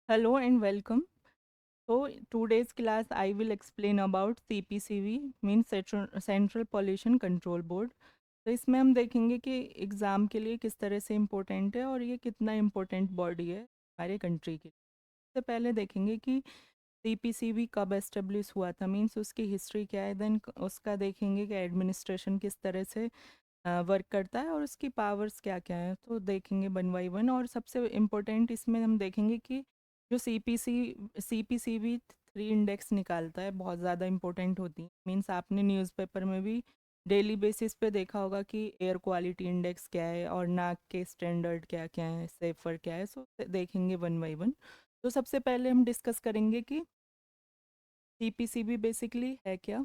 Hello and welcome. So today's class I will explain about CPCB means Central Pollution Control Board. तो इसमें हम देखेंगे कि exam के लिए किस तरह से इम्पोर्टेंट है और ये कितना इम्पोर्टेंट बॉडी है हमारे कंट्री के लिए। सबसे पहले देखेंगे कि सीपीसीबी कब एस्टेब्लिश हुआ था, मींस उसकी हिस्ट्री क्या है। देन उसका देखेंगे कि एडमिनिस्ट्रेशन किस तरह से वर्क करता है और उसकी पावर्स क्या क्या है, तो देखेंगे वन बाई वन। और सबसे इम्पोर्टेंट इसमें हम देखेंगे कि जो सीपीसीबी 3 इंडेक्स निकालता है बहुत ज़्यादा इम्पोर्टेंट होती है। मीन्स आपने न्यूज़पेपर में भी डेली बेसिस पे देखा होगा कि एयर क्वालिटी इंडेक्स क्या है और नाक के स्टैंडर्ड क्या क्या है, सेफर क्या है। सो देखेंगे वन बाई वन। तो सबसे पहले हम डिस्कस करेंगे कि सीपीसीबी बेसिकली है क्या।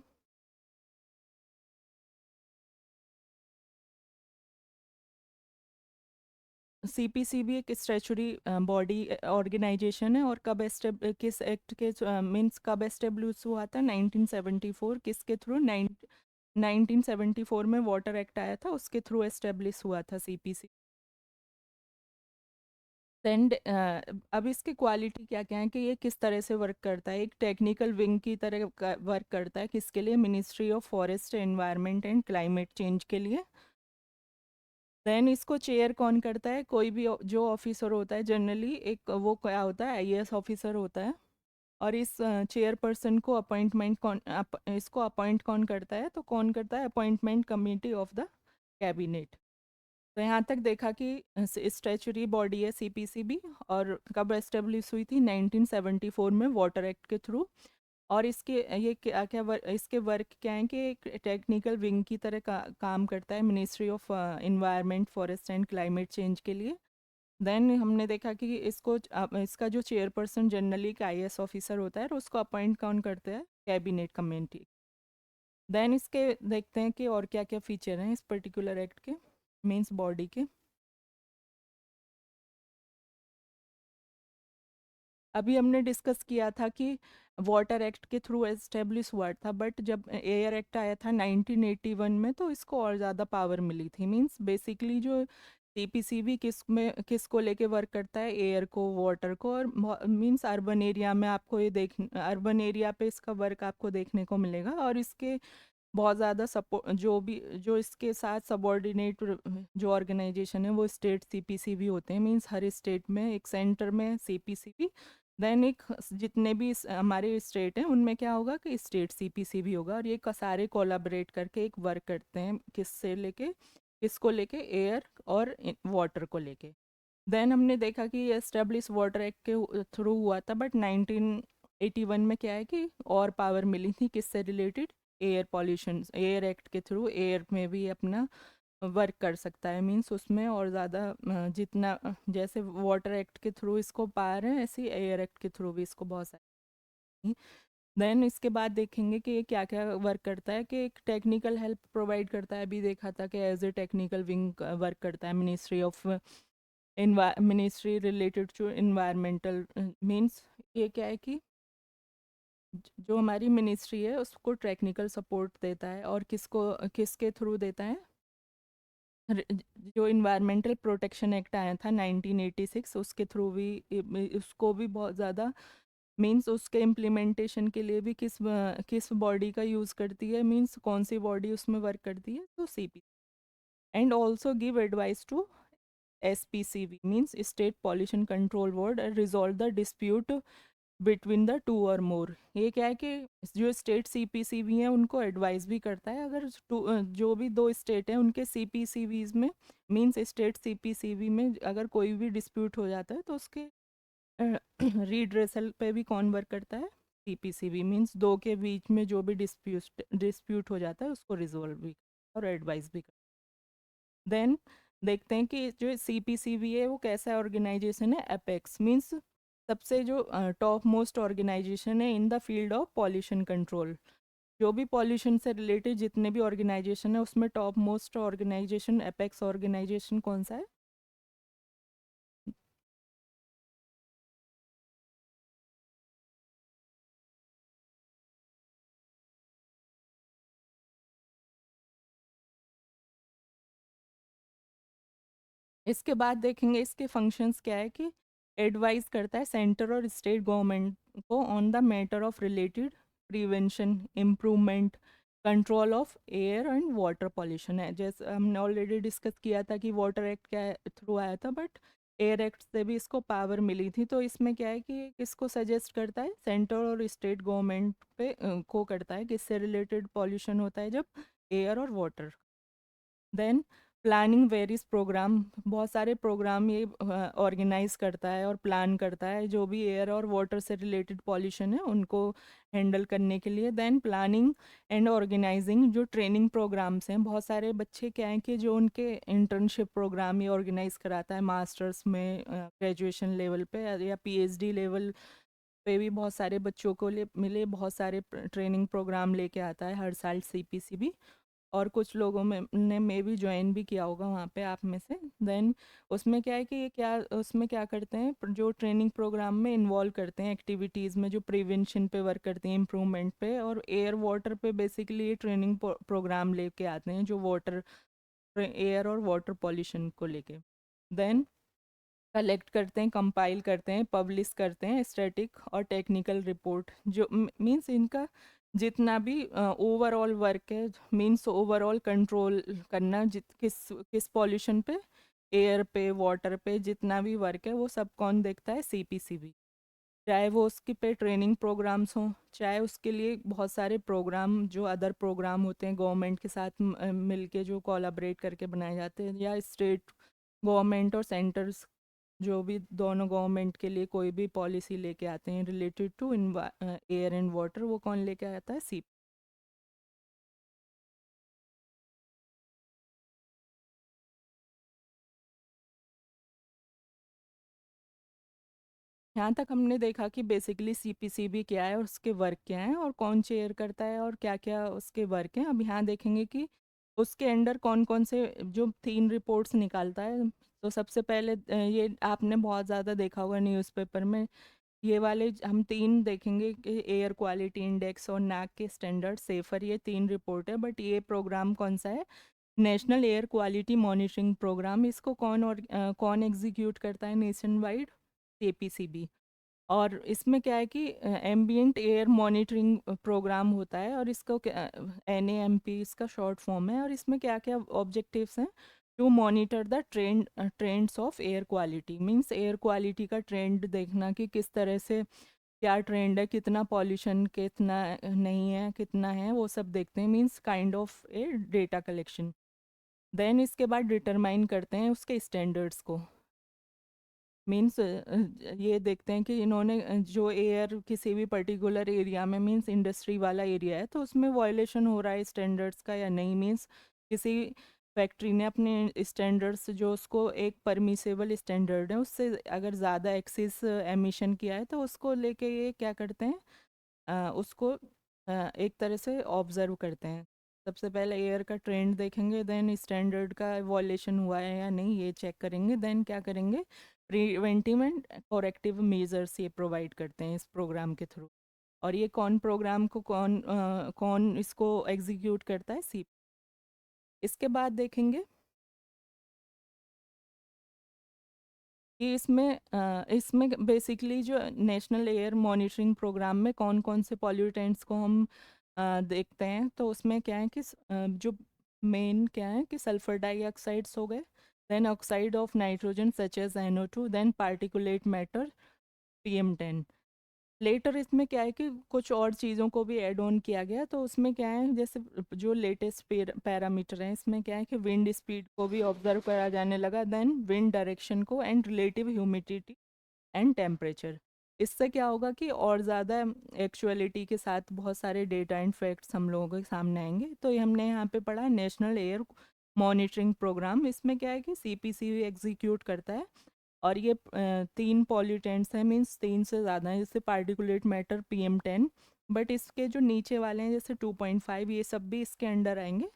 सीपीसीबी एक स्टैचुरी बॉडी ऑर्गेनाइजेशन है और किस एक्ट के मीन्स कब एस्टेब्लिश हुआ था, 1974। किसके थ्रू? 1974 में वाटर एक्ट आया था, उसके थ्रू एस्टेब्लिश हुआ था सीपीसी। एंड अब इसकी क्वालिटी क्या क्या है कि ये किस तरह से वर्क करता है। एक टेक्निकल विंग की तरह वर्क करता है। किसके लिए? Ministry of forest, environment and climate change के लिए। देन इसको चेयर कौन करता है? कोई भी जो ऑफिसर होता है जनरली, एक वो क्या होता है, आईएएस ऑफिसर होता है। और इस चेयरपर्सन को इसको अपॉइंट कौन करता है? तो कौन करता है? Appointment committee of the cabinet. तो यहाँ तक देखा कि स्टैचुरी बॉडी है सीपीसीबी। और कब एस्टेब्लिश हुई थी? 1974 में वाटर एक्ट के थ्रू। और इसके ये क्या क्या इसके वर्क क्या है कि एक टेक्निकल विंग की तरह काम करता है ministry of environment, forest and climate change के लिए। देन हमने देखा कि इसका जो चेयरपर्सन जनरली एक आईएएस ऑफिसर होता है और उसको अपॉइंट कौन करते हैं? Cabinet committee. देन इसके देखते हैं कि और क्या क्या फीचर हैं इस पर्टिकुलर एक्ट के, मीन्स बॉडी के। अभी हमने डिस्कस किया था कि वाटर एक्ट के थ्रू एस्टेब्लिश हुआ था, बट जब एयर एक्ट आया था 1981 में तो इसको और ज़्यादा पावर मिली थी। मींस बेसिकली जो सीपीसीबी किसको लेके वर्क करता है? एयर को, वाटर को। और मींस अर्बन एरिया में आपको ये देख अर्बन एरिया पे इसका वर्क आपको देखने को मिलेगा। और इसके बहुत ज़्यादा सपोर्ट जो इसके साथ सबॉर्डिनेट जो ऑर्गेनाइजेशन है वो स्टेट सीपीसीबी होते हैं। मींस हर स्टेट में एक सेंटर में सीपीसीबी। देन एक जितने भी हमारे स्टेट हैं उनमें क्या होगा कि स्टेट सीपीसीबी होगा। और ये सारे कोलाबरेट करके एक वर्क करते हैं किसको लेके? एयर और वाटर को लेके। देन हमने देखा कि ये एस्टेब्लिश वाटर एक्ट के थ्रू हुआ था, बट 1981 में क्या है कि और पावर मिली थी किससे related? Air pollution, air act के थ्रू एयर में भी अपना वर्क कर सकता है। मींस उसमें और ज़्यादा जितना जैसे वाटर एक्ट के थ्रू इसको पावर है, ऐसे ही एयर एक्ट के थ्रू भी इसको बहुत सारी। देन इसके बाद देखेंगे कि ये क्या क्या वर्क करता है। कि एक टेक्निकल हेल्प प्रोवाइड करता है। अभी देखा था कि as a technical wing work करता है ministry of ministry related to environmental. Means ये क्या है कि जो हमारी मिनिस्ट्री है उसको टेक्निकल सपोर्ट देता है। और किसके थ्रू देता है? जो इन्वायरमेंटल प्रोटेक्शन एक्ट आया था 1986, उसके थ्रू भी उसको भी बहुत ज़्यादा मींस उसके इम्प्लीमेंटेशन के लिए भी किस बॉडी का यूज़ करती है? मींस कौन सी बॉडी उसमें वर्क करती है? तो CP. And also give advice to SPCB means State Pollution Control Board and resolve the dispute between the two और मोर। ये क्या है कि जो स्टेट सीपीसीबी हैं उनको एडवाइस भी करता है। अगर जो भी दो स्टेट हैं उनके सीपीसीबीज में, मींस स्टेट सीपीसीबी में अगर कोई भी डिस्प्यूट हो जाता है तो उसके रीड्रेसल पे भी कौन वर्क करता है? सीपीसीबी। मींस दो के बीच में जो भी डिस्प्यूट हो जाता है उसको रिजोल्व भी और एडवाइस भी। देन देखते हैं कि जो सीपीसीबी है वो कैसा ऑर्गेनाइजेशन है। अपेक्स मींस सबसे जो टॉप मोस्ट ऑर्गेनाइजेशन है in the field of pollution control. जो भी पॉल्यूशन से रिलेटेड जितने भी ऑर्गेनाइजेशन है उसमें top most organisation apex organisation कौन सा है? इसके बाद देखेंगे इसके फंक्शंस क्या है। कि एडवाइस करता है सेंटर और स्टेट गवर्नमेंट को on the matter of related prevention, improvement, control of air and water pollution है। जैसे हमने ऑलरेडी डिस्कस किया था कि वाटर एक्ट क्या थ्रू आया था, बट एयर एक्ट से भी इसको पावर मिली थी। तो इसमें क्या है कि किसको सजेस्ट करता है, सेंटर और स्टेट गवर्नमेंट पे को करता है, किससे रिलेटेड पॉल्यूशन होता है जब एयर और water. Then planning various programme, बहुत सारे प्रोग्राम ये ऑर्गेनाइज करता है और प्लान करता है जो भी एयर और वाटर से रिलेटेड पॉल्यूशन है उनको हैंडल करने के लिए। देन प्लानिंग एंड ऑर्गेनाइजिंग, जो ट्रेनिंग प्रोग्राम्स हैं, बहुत सारे बच्चे क्या हैं कि जो उनके इंटर्नशिप प्रोग्राम ये ऑर्गेनाइज कराता है मास्टर्स में, ग्रेजुएशन लेवल पे या पीएचडी लेवल पे भी बहुत सारे बच्चों को मिले, बहुत सारे ट्रेनिंग प्रोग्राम लेके आता है हर साल सीपीसीबी। और कुछ लोगों में ने मे भी ज्वाइन भी किया होगा वहाँ पे आप में से। देन उसमें क्या है कि ये क्या उसमें क्या करते हैं, जो ट्रेनिंग प्रोग्राम में इन्वॉल्व करते हैं एक्टिविटीज़ में जो प्रिवेंशन पे वर्क करती हैं, इम्प्रूवमेंट पे और एयर वाटर पे बेसिकली ये ट्रेनिंग प्रोग्राम लेके आते हैं जो वाटर, एयर और वाटर पॉल्यूशन को लेके। देन कलेक्ट करते हैं, कंपाइल करते हैं, पब्लिश करते हैं स्टैटिक और टेक्निकल रिपोर्ट, जो मींस इनका जितना भी ओवरऑल वर्क है, मींस ओवरऑल कंट्रोल करना किस किस पॉल्यूशन पे, एयर पे, वाटर पे जितना भी वर्क है वो सब कौन देखता है, सीपीसीबी। चाहे वो उसके पे ट्रेनिंग प्रोग्राम्स हों, चाहे उसके लिए बहुत सारे प्रोग्राम जो अदर प्रोग्राम होते हैं गवर्नमेंट के साथ मिलके जो कोलैबोरेट करके बनाए जाते हैं, या स्टेट गवर्नमेंट और सेंटर्स जो भी दोनों गवर्नमेंट के लिए कोई भी पॉलिसी लेके आते हैं related to air and water, वो कौन लेके आता है, सी। यहाँ तक हमने देखा कि बेसिकली सीपीसीबी क्या है और उसके वर्क क्या हैं और कौन चेयर करता है और क्या क्या उसके वर्क हैं। अब यहाँ देखेंगे कि उसके अंडर कौन कौन से जो 3 रिपोर्ट्स निकालता है। तो सबसे पहले ये आपने बहुत ज़्यादा देखा होगा न्यूज़पेपर में, ये वाले हम 3 देखेंगे कि एयर क्वालिटी इंडेक्स और नैक के स्टैंडर्ड सेफर, ये 3 रिपोर्ट है। बट ये प्रोग्राम कौन सा है, national air quality monitoring programme. इसको कौन और कौन एग्जीक्यूट करता है नेशन वाइड, एपीसीबी। और इसमें क्या है कि एम्बियंट एयर मॉनिटरिंग प्रोग्राम होता है और इसको एनएएमपी इसका शॉर्ट फॉर्म है। और इसमें क्या क्या ऑब्जेक्टिव्स हैं, to monitor the trends of air quality, means air quality का ट्रेंड देखना कि किस तरह से क्या ट्रेंड है, कितना पॉल्यूशन, कितना नहीं है, कितना है, वो सब देखते हैं, means kind of a data collection. Then इसके बाद डिटरमाइन करते हैं उसके स्टैंडर्ड्स को, मीन्स ये देखते हैं कि इन्होंने जो एयर किसी भी पर्टिकुलर एरिया में, मीन्स इंडस्ट्री वाला एरिया है तो उसमें वायलेशन हो रहा है स्टैंडर्ड्स का या नहीं। मीन्स किसी फैक्ट्री ने अपने स्टैंडर्ड्स जो उसको एक परमिसेबल स्टैंडर्ड है उससे अगर ज़्यादा एक्सेस एमिशन किया है तो उसको लेके ये क्या करते हैं, उसको एक तरह से ऑब्जर्व करते हैं। सबसे पहले एयर का ट्रेंड देखेंगे, देन स्टैंडर्ड का वॉलेशन हुआ है या नहीं ये चेक करेंगे, देन क्या करेंगे, प्रिवेंटिव एंड करेक्टिव मेजर्स ये प्रोवाइड करते हैं इस प्रोग्राम के थ्रू। और ये कौन प्रोग्राम को कौन इसको एग्जीक्यूट करता है, सी। इसके बाद देखेंगे कि इसमें बेसिकली जो नेशनल एयर मॉनिटरिंग प्रोग्राम में कौन कौन से पॉल्यूटेंट्स को हम देखते हैं। तो उसमें क्या है कि जो मेन क्या है कि सल्फर डाइऑक्साइड्स हो गए, then oxide of nitrogen such as NO2, then particulate matter PM10। Later इसमें क्या है कि कुछ और चीज़ों को भी ऐड ऑन किया गया। तो उसमें क्या है, जैसे जो लेटेस्ट पैरामीटर हैं इसमें क्या है कि विंड स्पीड को भी ऑब्जर्व करा जाने लगा, देन विंड डायरेक्शन को and relative humidity and temperature. इससे क्या होगा कि और ज़्यादा एक्चुअलिटी के साथ बहुत सारे डेटा एंड फैक्ट्स हम लोगों के सामने आएंगे। तो ये हमने यहाँ पे पढ़ा नेशनल एयर मॉनिटरिंग प्रोग्राम। इसमें क्या है कि सीपीसीबी एग्जीक्यूट करता है और ये 3 पॉल्यूटेंट्स हैं, मीन्स 3 से ज़्यादा हैं, जैसे पार्टिकुलेट मैटर PM10। बट इसके जो नीचे वाले हैं जैसे 2.5, ये सब भी इसके अंडर आएंगे।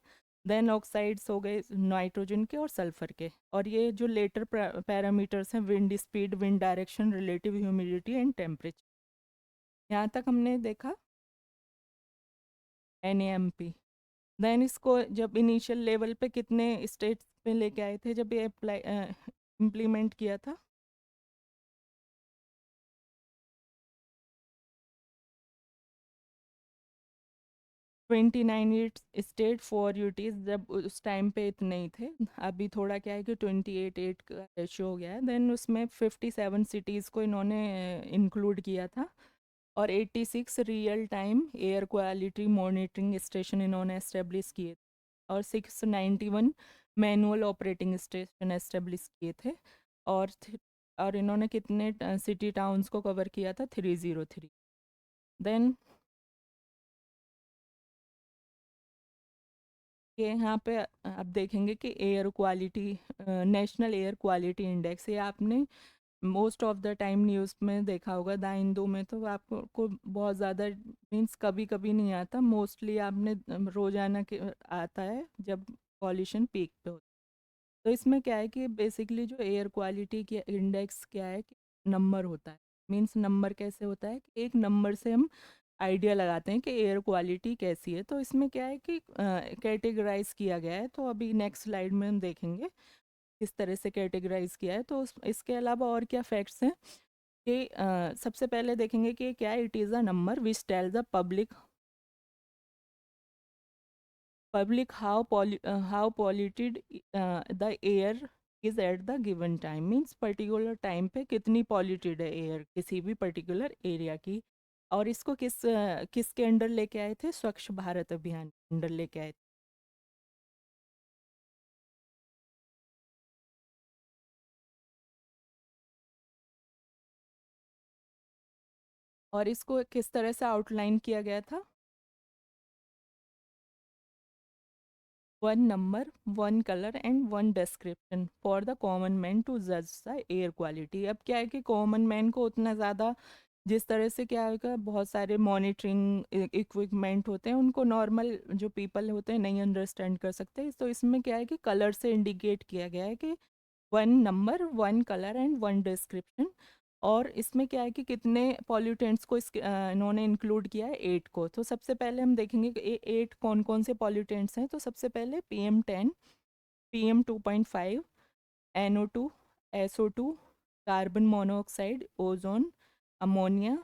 देन ऑक्साइड्स हो गए नाइट्रोजन के और सल्फर के। और ये जो लेटर पैरामीटर्स हैं, wind speed, wind direction, relative humidity and temperature, यहाँ तक हमने देखा NAMP। देन इसको जब इनिशियल लेवल पे कितने स्टेट्स पे लेके आए थे जब ये अप्लाई इम्प्लीमेंट किया था, 29 स्टेट 4 यूटीज, जब उस टाइम पे इतने ही थे। अभी थोड़ा क्या है कि 28:8 का रेशियो हो गया है। देन उसमें 57 सिटीज़ को इन्होंने इंक्लूड किया था, और 86 real time air quality monitoring station इन्होंने एस्टेब्लिश किए, और 691 मैनुअल ऑपरेटिंग स्टेशन एस्टेब्लिश किए थे। और और इन्होंने कितने सिटी टाउन्स को कवर किया था? 303। देन ये यहाँ पे आप देखेंगे कि air quality, national air quality index, ये आपने most of the time news में देखा होगा। द हिंदू में तो आपको बहुत ज़्यादा, मीन्स कभी कभी नहीं आता, मोस्टली आपने रोज़ाना के आता है जब पॉल्यूशन पीक पे होता है। तो इसमें क्या है कि बेसिकली जो एयर क्वालिटी की इंडेक्स क्या है कि नंबर होता है। मीन्स नंबर कैसे होता है कि एक नंबर से हम आइडिया लगाते हैं कि एयर क्वालिटी कैसी है। तो इसमें क्या है कि कैटेगराइज किया गया है। तो अभी नेक्स्ट स्लाइड में हम देखेंगे किस तरह से कैटेगराइज किया है। तो इसके अलावा और क्या फैक्ट्स हैं कि सबसे पहले देखेंगे कि क्या है, it is a number which tells the public how polluted the air is at the given time. Means particular time पे कितनी पॉल्यूटेड है एयर किसी भी पर्टिकुलर एरिया की। और इसको किसके अंडर लेके आए थे? स्वच्छ भारत अभियान के अंडर लेके आए थे। और इसको किस तरह से आउटलाइन किया गया था? One number, one colour and one description for the common man to जज द एयर क्वालिटी। अब क्या है कि कॉमन मैन को उतना ज़्यादा, जिस तरह से क्या होगा, बहुत सारे मॉनिटरिंग इक्विपमेंट होते हैं, उनको नॉर्मल जो पीपल होते हैं नहीं अंडरस्टैंड कर सकते। तो इसमें क्या है कि कलर से इंडिकेट किया गया है कि one number, one colour and one description. और इसमें क्या है कि कितने पॉल्यूटेंट्स को इन्होंने इंक्लूड किया है? 8 को। तो सबसे पहले हम देखेंगे कि 8 कौन कौन से पॉल्यूटेंट्स हैं। तो सबसे पहले PM10, PM2.5, NO2, SO2, carbon monoxide, ozone, ammonia,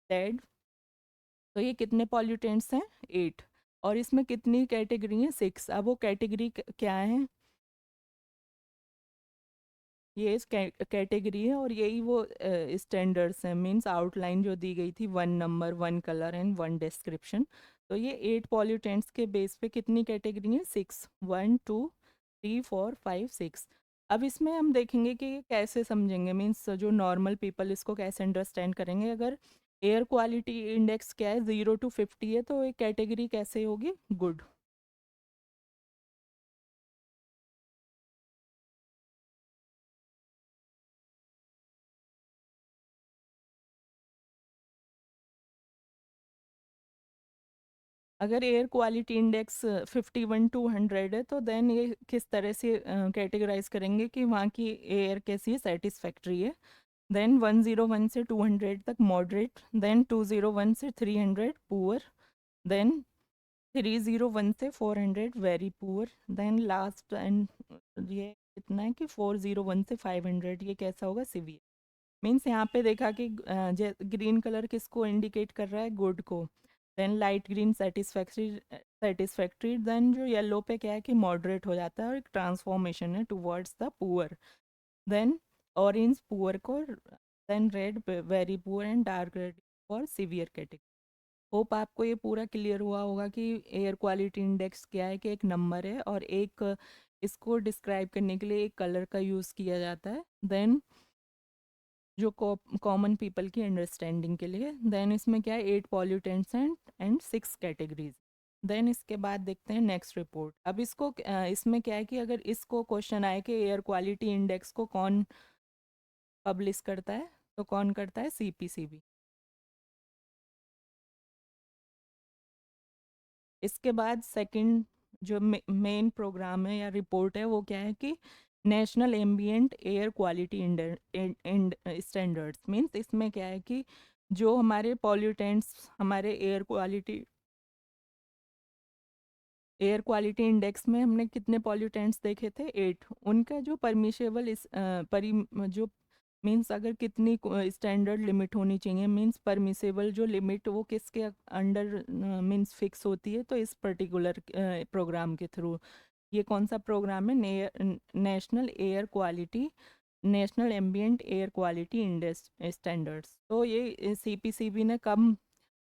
lead. तो ये कितने पॉल्यूटेंट्स हैं? 8। और इसमें कितनी कैटेगरी हैं? 6। अब वो कैटेगरी क्या है? ये इस कैटेगरी है, और यही वो स्टैंडर्ड्स हैं। मींस आउटलाइन जो दी गई थी, one number, one colour and one description. तो ये 8 पॉल्यूटेंट्स के बेस पे कितनी कैटेगरी है? 6। 1 2 3 4 5 6। अब इसमें हम देखेंगे कि ये कैसे समझेंगे, मीन्स जो नॉर्मल पीपल इसको कैसे अंडरस्टैंड करेंगे। अगर एयर क्वालिटी इंडेक्स क्या है, 0 to 50 है, तो ये कैटेगरी कैसे होगी? गुड। अगर एयर क्वालिटी इंडेक्स 51 to 100 है, तो देन ये किस तरह से कैटेगराइज करेंगे कि वहाँ की एयर कैसी है? सेटिस्फैक्ट्री है। देन 101 से 200 तक मॉडरेट, देन 201 से 300 पुअर, देन 301 से 400 very poor, then last and ये इतना है कि 401 से 500 ये कैसा होगा? सिवियर। मीन्स यहाँ पे देखा कि ग्रीन कलर किसको इंडिकेट कर रहा है? गुड को। Then light green satisfactory, satisfactory. Then जो येलो पे क्या है कि मॉडरेट हो जाता है और एक ट्रांसफॉर्मेशन है towards the poor. Then orange poor को, then red very poor and dark red for severe category. Hope आपको ये पूरा क्लियर हुआ होगा कि एयर क्वालिटी इंडेक्स क्या है, कि एक नंबर है, और एक इसको डिस्क्राइब करने के लिए एक कलर का यूज़ किया जाता है। देन जो कॉमन पीपल की अंडरस्टैंडिंग के लिए। देन इसमें क्या है? 8 पॉल्यूटेंट्स एंड 6 कैटेगरीज। देन इसके बाद देखते हैं नेक्स्ट रिपोर्ट। अब इसको इसमें क्या है कि अगर इसको क्वेश्चन आए कि एयर क्वालिटी इंडेक्स को कौन पब्लिश करता है, तो कौन करता है? CPCB। इसके बाद सेकंड जो मेन प्रोग्राम है या रिपोर्ट है, वो क्या है कि national ambient air quality standards. Means इसमें क्या है कि जो हमारे पॉल्यूटेंट्स, हमारे एयर क्वालिटी इंडेक्स में हमने कितने पॉल्यूटेंट्स देखे थे? 8। उनका जो परमिशेबल जो मीन्स अगर कितनी स्टैंडर्ड लिमिट होनी चाहिए, मीन्स परमिसेबल जो लिमिट वो किसके अंडर मीन्स फिक्स होती है, तो इस पर्टिकुलर प्रोग्राम के थ्रू। ये कौन सा प्रोग्राम है? National air quality, national ambient air quality index standards. तो ये सीपीसीबी ने कब,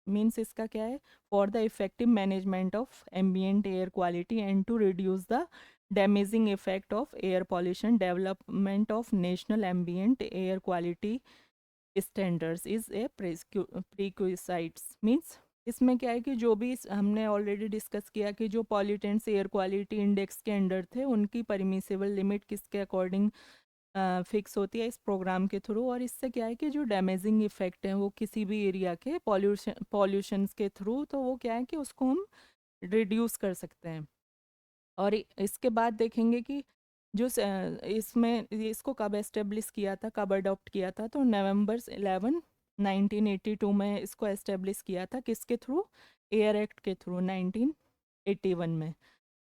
मीन्स इसका क्या है? For the effective management of ambient air quality and to reduce the damaging effect of air pollution, development of national ambient air quality standards is a prerequisites. Means इसमें क्या है कि जो भी हमने ऑलरेडी डिस्कस किया कि जो पॉल्यूटेंट्स एयर क्वालिटी इंडेक्स के अंडर थे उनकी परमिसेबल लिमिट किसके अकॉर्डिंग फिक्स होती है? इस प्रोग्राम के थ्रू। और इससे क्या है कि जो डैमेजिंग इफेक्ट हैं वो किसी भी एरिया के पॉल्यूशंस के थ्रू, तो वो क्या है कि उसको हम रिड्यूस कर सकते हैं। और इसके बाद देखेंगे कि जो इसमें इसको कब एस्टेब्लिश किया था, कब अडॉप्ट किया था? तो नवंबर 11 1982 में इसको एस्टेब्लिश किया था। किसके थ्रू? एयर एक्ट के थ्रू 1981 में।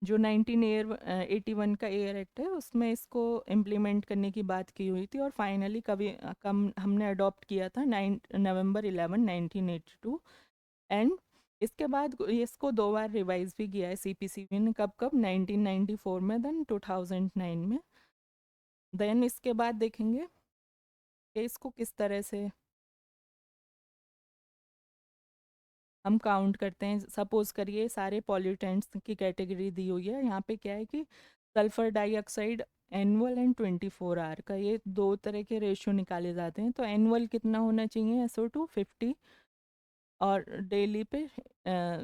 जो 1981 का एयर एक्ट है उसमें इसको इम्प्लीमेंट करने की बात की हुई थी, और फाइनली कभी कम हमने अडॉप्ट किया था 9 नवंबर 11 1982। एंड इसके बाद इसको 2 बार रिवाइज भी किया है सीपीसीबी ने। कब कब? 1994 में, देन 2009 में। देन इसके बाद देखेंगे कि इसको किस तरह से हम काउंट करते हैं। सपोज करिए सारे पॉल्यूटेंट्स की कैटेगरी दी हुई है। यहाँ पे क्या है कि sulphur dioxide annual and 24 hour का, ये दो तरह के रेशियो निकाले जाते हैं। तो एनुअल कितना होना चाहिए? SO2 50, और डेली पे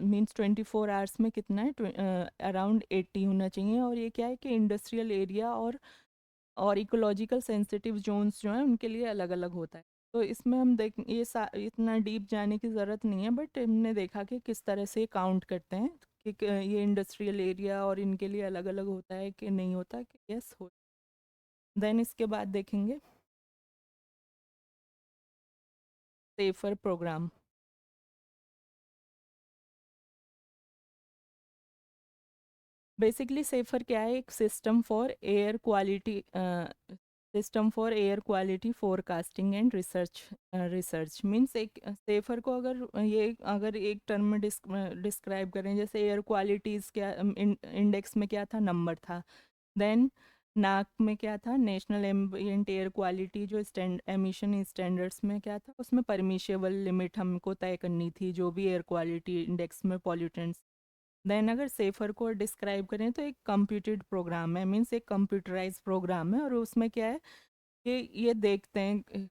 मींस 24 आवर्स में कितना है? अराउंड 80 होना चाहिए। और ये क्या है कि इंडस्ट्रियल एरिया और इकोलॉजिकल सेंसिटिव जोन्स जो हैं उनके लिए अलग अलग होता है। तो इसमें हम देख ये इतना डीप जाने की ज़रूरत नहीं है, बट हमने देखा कि किस तरह से काउंट करते हैं कि ये इंडस्ट्रियल एरिया और इनके लिए अलग अलग होता है कि नहीं होता, कि यस हो। देन इसके बाद देखेंगे सेफर प्रोग्राम। बेसिकली सेफर क्या है? एक system for air quality forecasting and research means एक सेफर को अगर एक टर्म में डिस्क्राइब करें, जैसे एयर क्वालिटीज़ क्या इंडेक्स में क्या था? नंबर था। देन नाक में क्या था? नेशनल एम्बिएंट एयर क्वालिटी जो एमिशन स्टैंडर्ड्स में क्या था? उसमें परमिशेबल लिमिट हमको तय करनी थी जो भी एयर क्वालिटी इंडेक्स में पॉल्यूटेंट्स। देन अगर सेफर को डिस्क्राइब करें तो एक कंप्यूटेड प्रोग्राम है, मीन्स एक कंप्यूटराइज प्रोग्राम है। और उसमें क्या है कि ये देखते हैं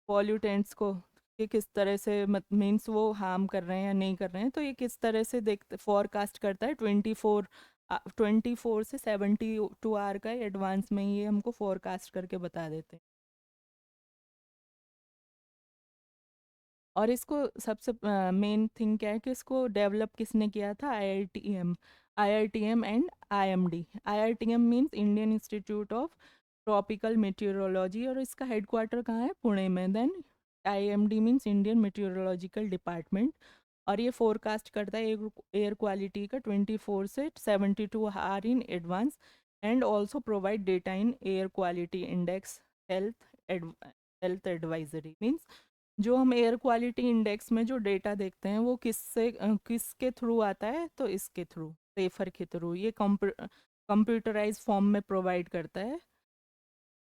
पॉल्यूटेंट्स को कि किस तरह से मीन्स वो हार्म कर रहे हैं या नहीं कर रहे हैं। तो ये किस तरह से देखते फॉरकास्ट करता है 24 से 72 आवर का एडवांस में ये हमको फॉरकास्ट करके बता देते हैं। और इसको सबसे मेन थिंग क्या है कि इसको डेवलप किसने किया था? IITM and IMD. IITM means Indian Institute of Tropical Meteorology, और इसका हेडक्वार्टर कहाँ है? पुणे में। Then IMD means Indian Meteorological Department. और ये फोरकास्ट करता है एयर क्वालिटी का 24 से 72 hour in advance, and also provide data in air quality index health advisory. Means जो हम एयर क्वालिटी इंडेक्स में जो डेटा देखते हैं वो किसके थ्रू आता है? तो इसके थ्रू, सेफर के थ्रू। ये कंप्यूटराइज फॉर्म में प्रोवाइड करता है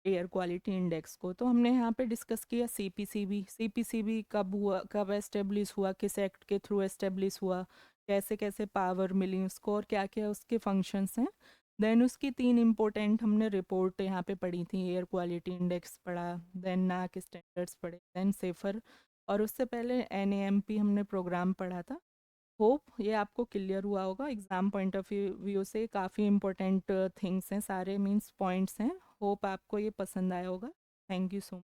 एयर क्वालिटी इंडेक्स को। तो हमने यहाँ पे डिस्कस किया सीपीसीबी। सीपीसीबी कब हुआ, कब एस्टेब्लिश हुआ, किस एक्ट के थ्रू एस्टेब्लिश हुआ, कैसे कैसे पावर मिली उसको, और क्या क्या उसके फंक्शंस हैं। देन उसकी 3 इम्पोर्टेंट हमने रिपोर्ट यहाँ पे पढ़ी थी। एयर क्वालिटी इंडेक्स पढ़ा, देन नाक स्टैंडर्ड्स पढ़े, देन सेफर, और उससे पहले एनएएमपी हमने प्रोग्राम पढ़ा था। होप ये आपको क्लियर हुआ होगा। एग्ज़ाम पॉइंट ऑफ व्यू से काफ़ी इंपॉर्टेंट थिंग्स हैं सारे, मीन्स पॉइंट्स हैं। होप आपको ये पसंद आया होगा। Thank you so much.